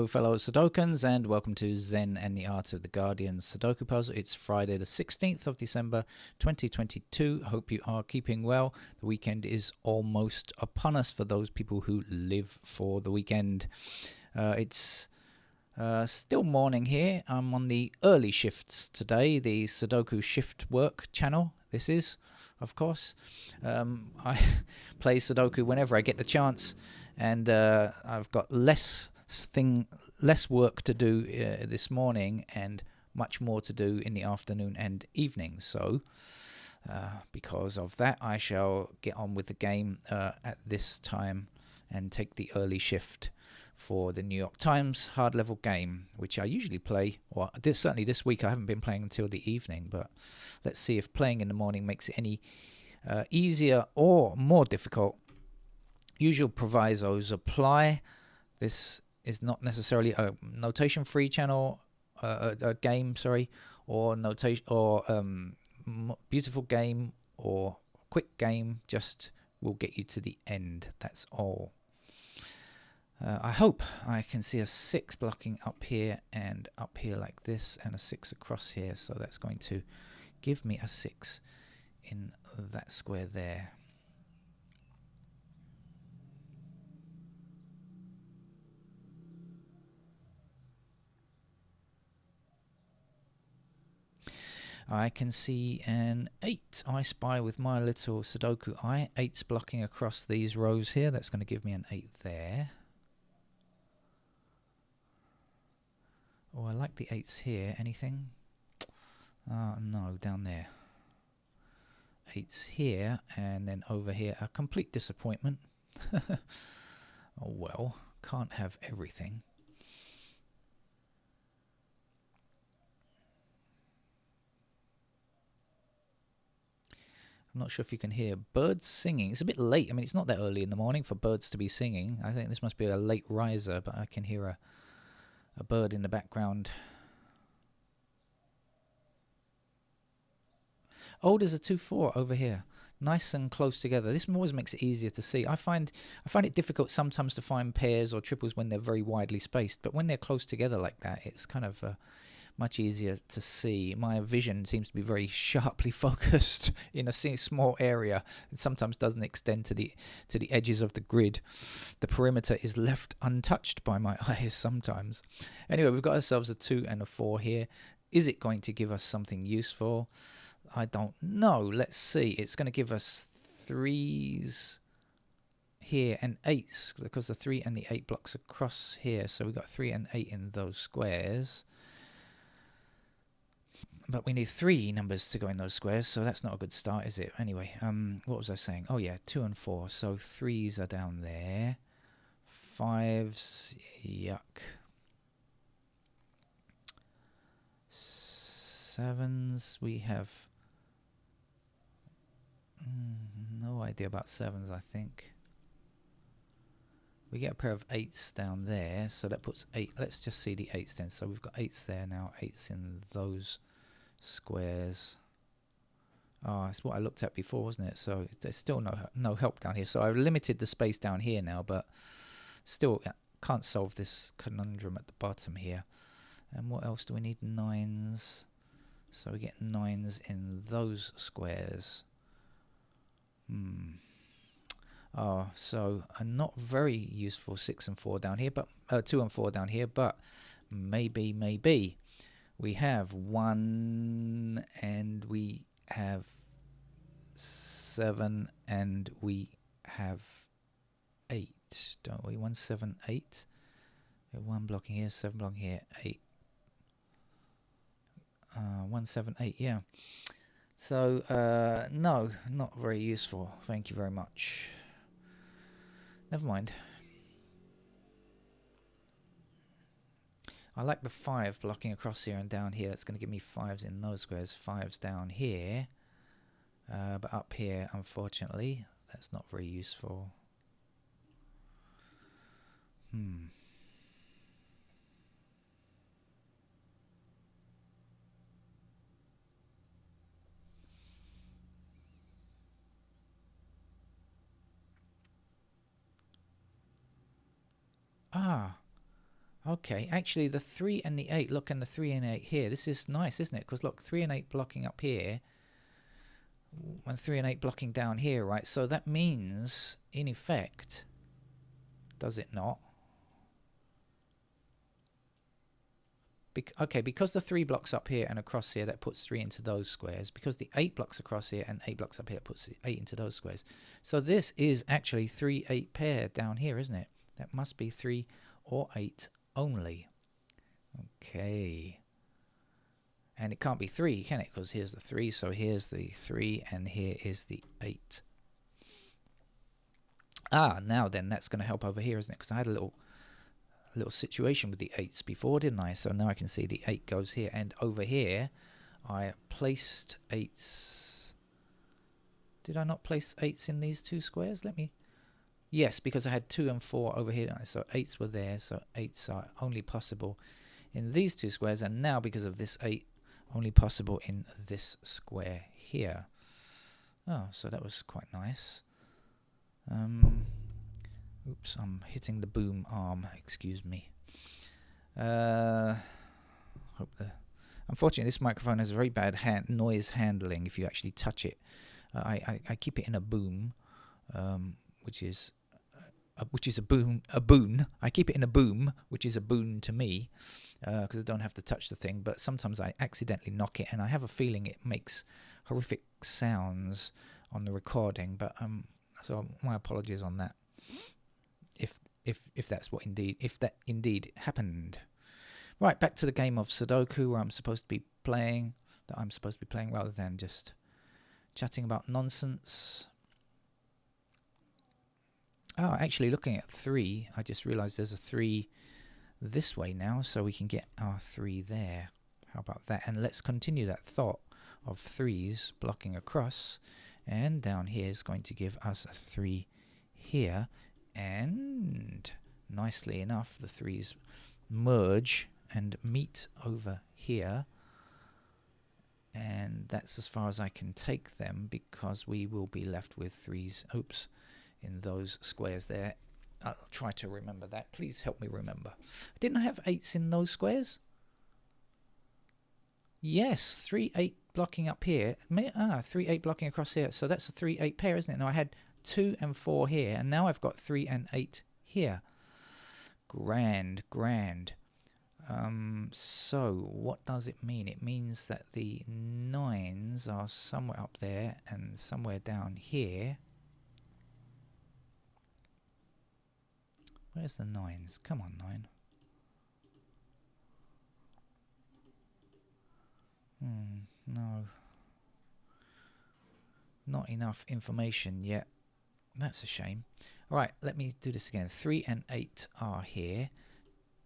fellow Sudokans, and welcome to Zen and the Art of the Guardian Sudoku Puzzle. It's Friday the 16th of December 2022. Hope you are keeping well. The weekend is almost upon us for those people who live for the weekend. It's still morning here. I'm on the early shifts today, the Sudoku shift work channel. This is, of course. I play Sudoku whenever I get the chance, and I've got less work to do this morning and much more to do in the afternoon and evening. So because of that, I shall get on with the game at this time and take the early shift for the New York Times hard level game, which I usually play, or certainly this week I haven't been playing until the evening, but let's see if playing in the morning makes it any easier or more difficult. Usual provisos apply. This is not necessarily a notation-free channel, a game, or notation, or beautiful game, or quick game. Just will get you to the end. That's all. I hope I can see a 6 blocking up here and up here like this, and a 6 across here. So that's going to give me a 6 in that square there. I can see an 8. I spy with my little Sudoku eye. 8's blocking across these rows here. That's going to give me an 8 there. Oh, I like the 8's here. Anything? No, down there. 8's here, and then over here. A complete disappointment. Oh well, can't have everything. I'm not sure if you can hear birds singing. It's a bit late. I mean, it's not that early in the morning for birds to be singing. I think this must be a late riser, but I can hear a bird in the background. Oh, there's a 2-4 over here. Nice and close together. This always makes it easier to see. I find it difficult sometimes to find pairs or triples when they're very widely spaced, but when they're close together like that, it's kind of much easier to see. My vision seems to be very sharply focused in a small area. It sometimes doesn't extend to the edges of the grid. The perimeter is left untouched by my eyes sometimes. Anyway, we've got ourselves a 2 and a 4 here. Is it going to give us something useful? I don't know. Let's see. It's going to give us 3s here and 8s, because the 3 and the 8 blocks across here. So we've got 3 and 8 in those squares. But we need 3 numbers to go in those squares, so that's not a good start, is it? Anyway, what was I saying? Oh yeah, 2 and 4. So 3s are down there. 5s, yuck. 7s, we have no idea about 7s, I think. We get a pair of 8s down there, so that puts 8. Let's just see the 8s then. So we've got 8s there now, 8s in those squares. Oh, it's what I looked at before, wasn't it? So there's still no help down here. So I've limited the space down here now, but still can't solve this conundrum at the bottom here. And what else do we need? 9s. So we get 9s in those squares. Oh, so a not very useful 6 and 4 down here, but 2 and 4 down here, but maybe. We have 1 and we have 7 and we have 8, don't we? 1, 7, 8. 1 blocking here, 7 blocking here, 8. 1, 7, 8, yeah. So, no, not very useful. Thank you very much. Never mind. I like the 5 blocking across here and down here. That's going to give me 5s in those squares. 5s down here. But up here, unfortunately, that's not very useful. Okay, actually the 3 and the 8, look, and the 3 and 8 here, this is nice, isn't it? Because look, 3 and 8 blocking up here, and 3 and 8 blocking down here, right? So that means, in effect, does it not? Okay, because the 3 blocks up here and across here, that puts 3 into those squares. Because the 8 blocks across here and 8 blocks up here puts 8 into those squares. So this is actually 3, 8 pair down here, isn't it? That must be 3 or 8 only. Okay. And it can't be 3, can it? Because here's the 3, so here's the 3, and here is the 8. Ah, now then, that's going to help over here, isn't it? Because I had a little situation with the 8s before, didn't I? So now I can see the 8 goes here, and over here I placed 8s. Did I not place 8s in these 2 squares? Let me... Yes, because I had 2 and 4 over here, so 8s were there, so 8s are only possible in these 2 squares, and now because of this 8, only possible in this square here. Oh, so that was quite nice. Oops, I'm hitting the boom arm, excuse me. Unfortunately, this microphone has a very bad noise handling if you actually touch it. I keep it in a boom, which is a boon. I keep it in a boom, which is a boon to me, because I don't have to touch the thing. But sometimes I accidentally knock it, and I have a feeling it makes horrific sounds on the recording. But so my apologies on that. If that indeed happened. Right, back to the game of Sudoku where I'm supposed to be playing, rather than just chatting about nonsense. Oh, actually looking at 3, I just realized there's a 3 this way now, so we can get our 3 there. How about that? And let's continue that thought of 3s blocking across, and down here is going to give us a 3 here. And nicely enough, the 3s merge and meet over here, and that's as far as I can take them, because we will be left with 3s in those squares there. I'll try to remember that. Please help me remember. Didn't I have 8s in those squares? Yes, 3, 8 blocking up here. 3, 8 blocking across here. So that's a 3, 8 pair, isn't it? Now I had 2 and 4 here, and now I've got 3 and 8 here. Grand. So what does it mean? It means that the 9s are somewhere up there and somewhere down here. Where's the 9s? Come on, 9. No. Not enough information yet. That's a shame. Right, let me do this again. 3 and 8 are here.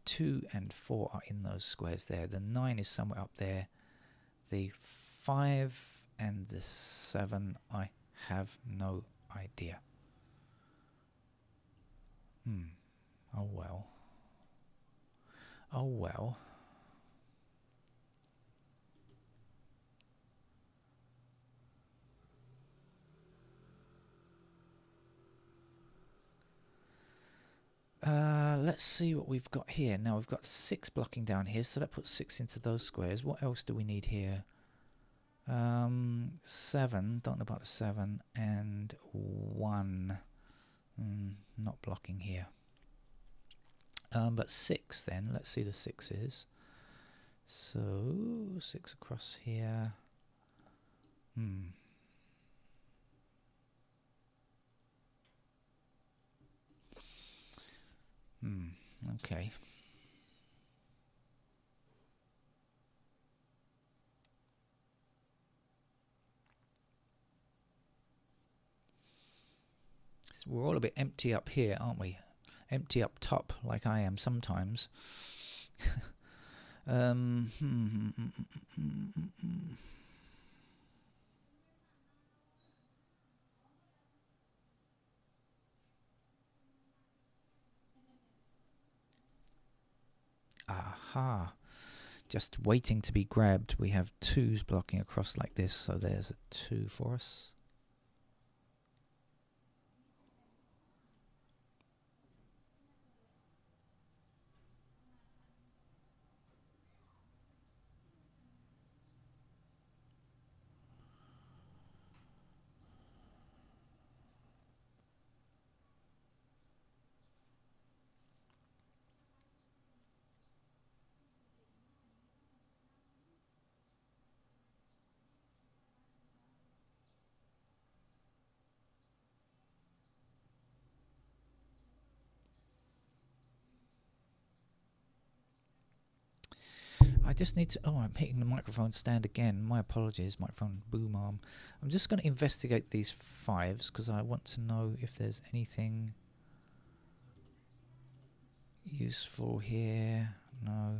2 and 4 are in those squares there. The 9 is somewhere up there. The 5 and the 7, I have no idea. Oh well. Oh well. Let's see what we've got here. Now we've got 6 blocking down here, so that puts 6 into those squares. What else do we need here? 7, don't know about the 7, and 1. Not blocking here. But 6 then, let's see the 6s. So 6 across here. Okay. So we're all a bit empty up here, aren't we? Empty up top, like I am sometimes. Aha. Just waiting to be grabbed. We have 2s blocking across like this, so there's a 2 for us. I just need to... Oh, I'm hitting the microphone stand again. My apologies, microphone boom arm. I'm just going to investigate these 5s because I want to know if there's anything useful here. No.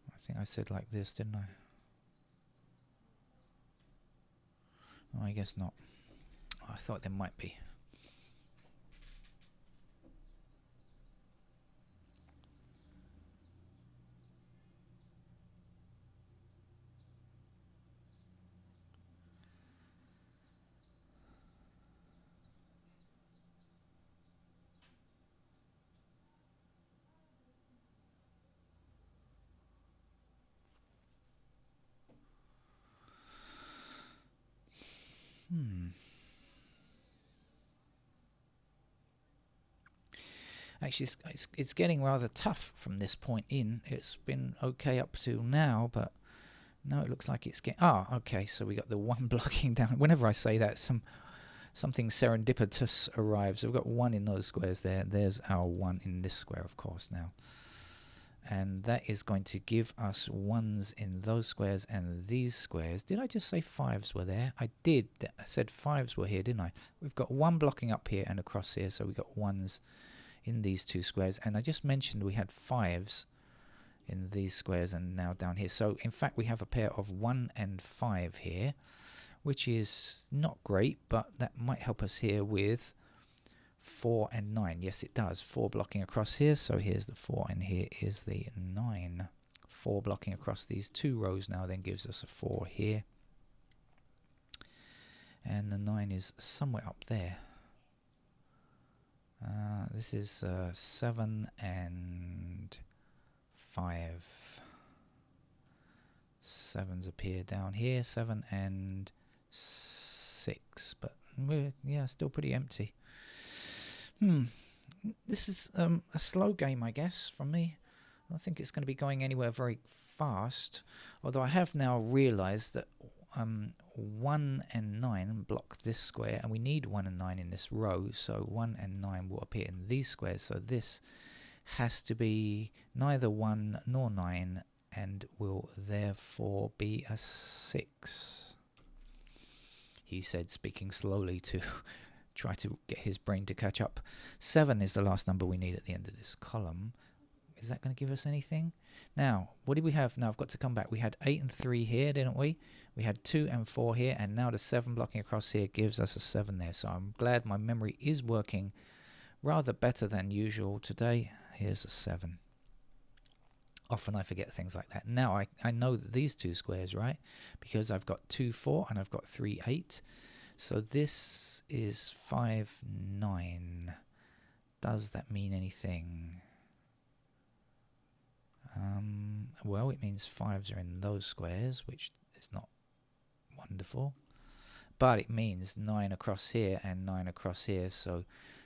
I think I said like this, didn't I? Oh, I guess not. Oh, I thought there might be. Actually, it's getting rather tough from this point in. It's been okay up to now, but now it looks like it's getting... Ah, okay, so we got the 1 blocking down. Whenever I say that, something serendipitous arrives. We've got 1 in those squares there. There's our 1 in this square, of course, now. And that is going to give us 1s in those squares and these squares. Did I just say 5s were there? I did. I said 5s were here, didn't I? We've got 1 blocking up here and across here, so we've got 1s in these 2 squares. And I just mentioned we had 5s in these squares and now down here. So, in fact, we have a pair of 1 and 5 here, which is not great, but that might help us here with 4 and 9. Yes, it does. 4 blocking across here, so here's the 4 and here is the 9. 4 blocking across these 2 rows now then gives us a 4 here. And the 9 is somewhere up there. This is 7 and 5. 7's appear down here. 7 and 6. But we're, yeah, still pretty empty. This is a slow game, I guess, from me. I don't think it's going to be going anywhere very fast. Although I have now realised that 1 and 9 block this square, and we need 1 and 9 in this row, so 1 and 9 will appear in these squares, so this has to be neither 1 nor 9 and will therefore be a 6. He said, speaking slowly to try to get his brain to catch up. 7 is the last number we need at the end of this column. Is that going to give us anything? Now, what did we have? Now, I've got to come back. We had 8 and 3 here, didn't we? We had 2 and 4 here, and now the 7 blocking across here gives us a 7 there. So I'm glad my memory is working rather better than usual today. Here's a 7. Often I forget things like that. Now, I know that these 2 squares, right? Because I've got 2, 4, and I've got 3, 8. So this is 5, 9. Does that mean anything? Well, it means 5s are in those squares, which is not wonderful. But it means 9 across here and 9 across here. So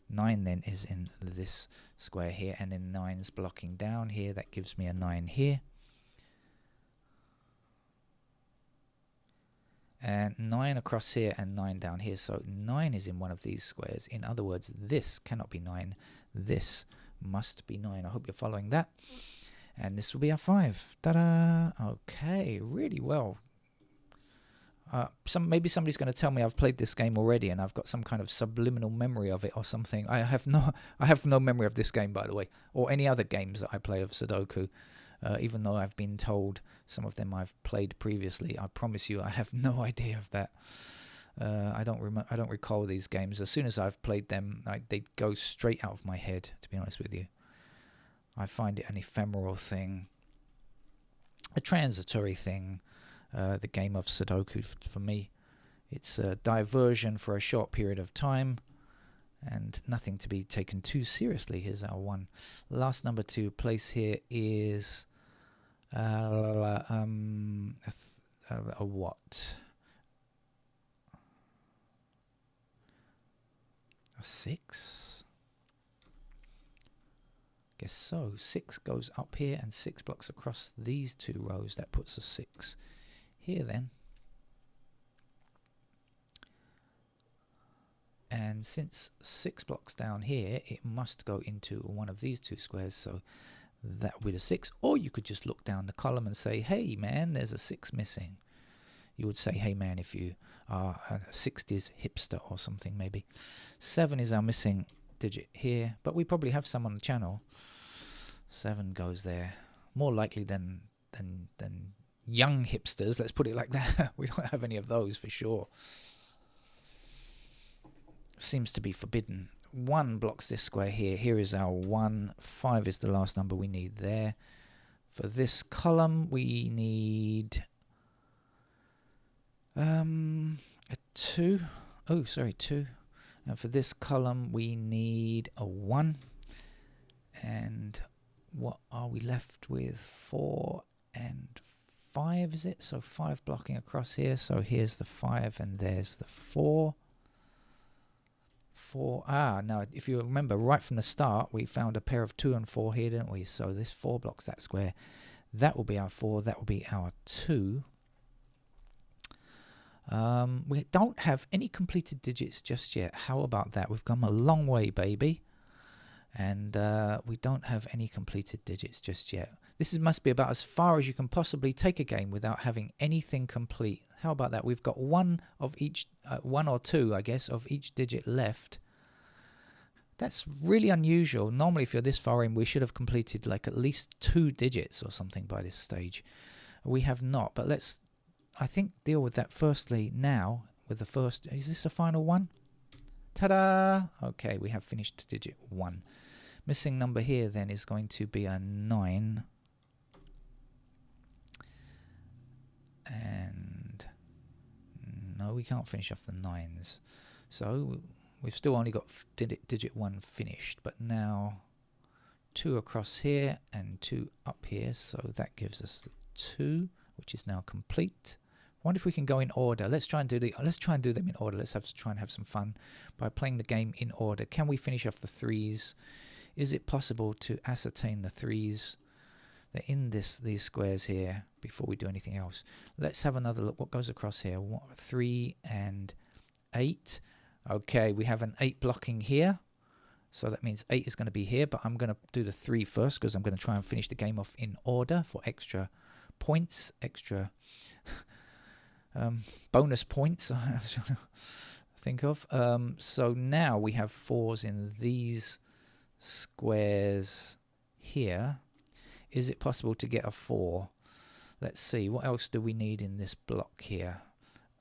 9 then is in this square here, and then 9's blocking down here. That gives me a 9 here. And 9 across here and 9 down here. So 9 is in one of these squares. In other words, this cannot be 9. This must be 9. I hope you're following that. And this will be our 5. Ta-da! Okay, really well. Maybe somebody's going to tell me I've played this game already and I've got some kind of subliminal memory of it or something. I have no memory of this game, by the way, or any other games that I play of Sudoku. Even though I've been told some of them I've played previously, I promise you I have no idea of that. I don't recall these games. As soon as I've played them, they go straight out of my head, to be honest with you. I find it an ephemeral thing, a transitory thing, the game of Sudoku for me. It's a diversion for a short period of time and nothing to be taken too seriously. Here's our 1. Last number to place here is a what? A 6? Guess so. 6 goes up here and 6 blocks across these 2 rows. That puts a 6 here then. And since 6 blocks down here, it must go into one of these 2 squares. So That would be the 6. Or you could just look down the column and say, hey man, there's a 6 missing. You would say, hey man, if you are a 60s hipster or something maybe. 7 is our missing digit here, but we probably have some on the channel. 7 goes there. More likely than young hipsters, let's put it like that. We don't have any of those for sure. Seems to be forbidden. 1 blocks this square here. Here is our 1. 5 is the last number we need there. For this column, we need a 2. Oh, sorry, 2. And for this column, we need a 1. And what are we left with? 4 and 5, is it? So 5 blocking across here. So here's the 5 and there's the 4. 4. Now if you remember right from the start, we found a pair of 2 and 4 here, didn't we? So this 4 blocks that square. That will be our 4. That will be our 2. We don't have any completed digits just yet. How about that? We've come a long way, baby. And we don't have any completed digits just yet. This must be about as far as you can possibly take a game without having anything complete. How about that? We've got 1 of each, 1 or 2, I guess, of each digit left. That's really unusual. Normally, if you're this far in, we should have completed like at least 2 digits or something by this stage. We have not, but let's, I think, deal with that firstly now with the first. Is this the final one? Ta-da! Okay, we have finished digit 1. Missing number here then is going to be a 9. And no, we can't finish off the 9s. So we've still only got digit 1 finished, but now 2 across here and 2 up here, so that gives us 2, which is now complete. I wonder if we can go in order. Let's try and do them in order. Let's try and have some fun by playing the game in order. Can we finish off the 3s? Is it possible to ascertain the 3s? They're in these squares here before we do anything else. Let's have another look. What goes across here? 3 and 8. Okay, we have an 8 blocking here. So that means 8 is going to be here, but I'm going to do the 3 first because I'm going to try and finish the game off in order for extra points, extra bonus points I was trying to think of. So now we have 4s in these squares here. Is it possible to get a 4? Let's see, what else do we need in this block here?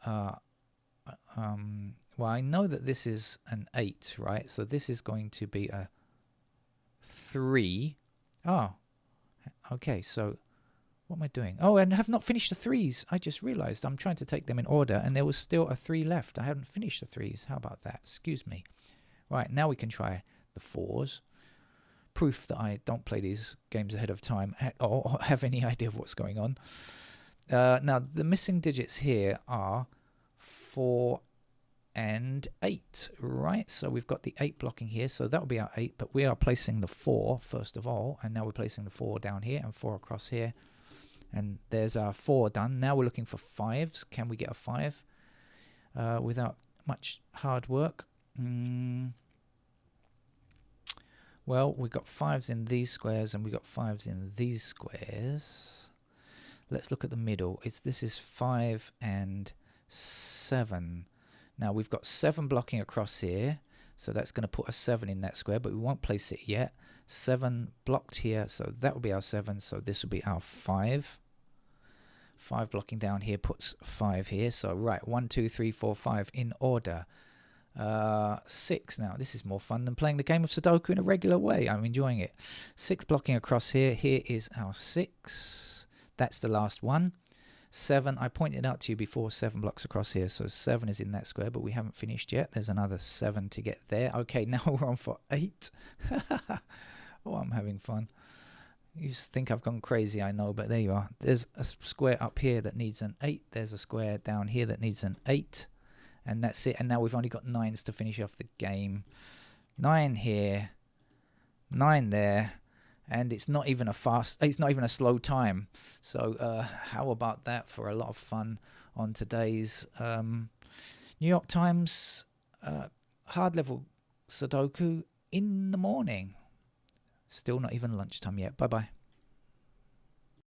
Well, I know that this is an 8, right? So this is going to be a 3. Oh, okay, so what am I doing? Oh, and I have not finished the 3s. I just realized I'm trying to take them in order, and there was still a 3 left. I haven't finished the 3s. How about that? Excuse me. Right, now we can try the 4s. Proof that I don't play these games ahead of time or have any idea of what's going on. Now, the missing digits here are 4 and 8, right? So we've got the 8 blocking here, so that will be our 8, but we are placing the 4 first of all, and now we're placing the 4 down here and 4 across here. And there's our 4 done. Now we're looking for 5s. Can we get a 5 without much hard work? Well, we've got 5s in these squares and we've got 5s in these squares. Let's look at the middle. This is 5 and 7. Now we've got 7 blocking across here, so that's going to put a 7 in that square, but we won't place it yet. 7 blocked here, so that will be our 7, so this will be our 5. 5 blocking down here puts 5 here, so right, 1, 2, 3, 4, 5 in order. 6 now. This is more fun than playing the game of Sudoku in a regular way. I'm enjoying it. 6 blocking across here. Here is our 6. That's the last one. 7, I pointed out to you before, 7 blocks across here, so 7 is in that square, but we haven't finished yet. There's another 7 to get there. Okay, now we're on for 8. Oh, I'm having fun. You think I've gone crazy, I know, but there you are. There's a square up here that needs an 8. There's a square down here that needs an 8. And that's it. And now we've only got 9s to finish off the game. 9 here, 9 there, and it's not even a slow time. So how about that for a lot of fun on today's New York Times hard level Sudoku in the morning. Still not even lunchtime yet. Bye bye.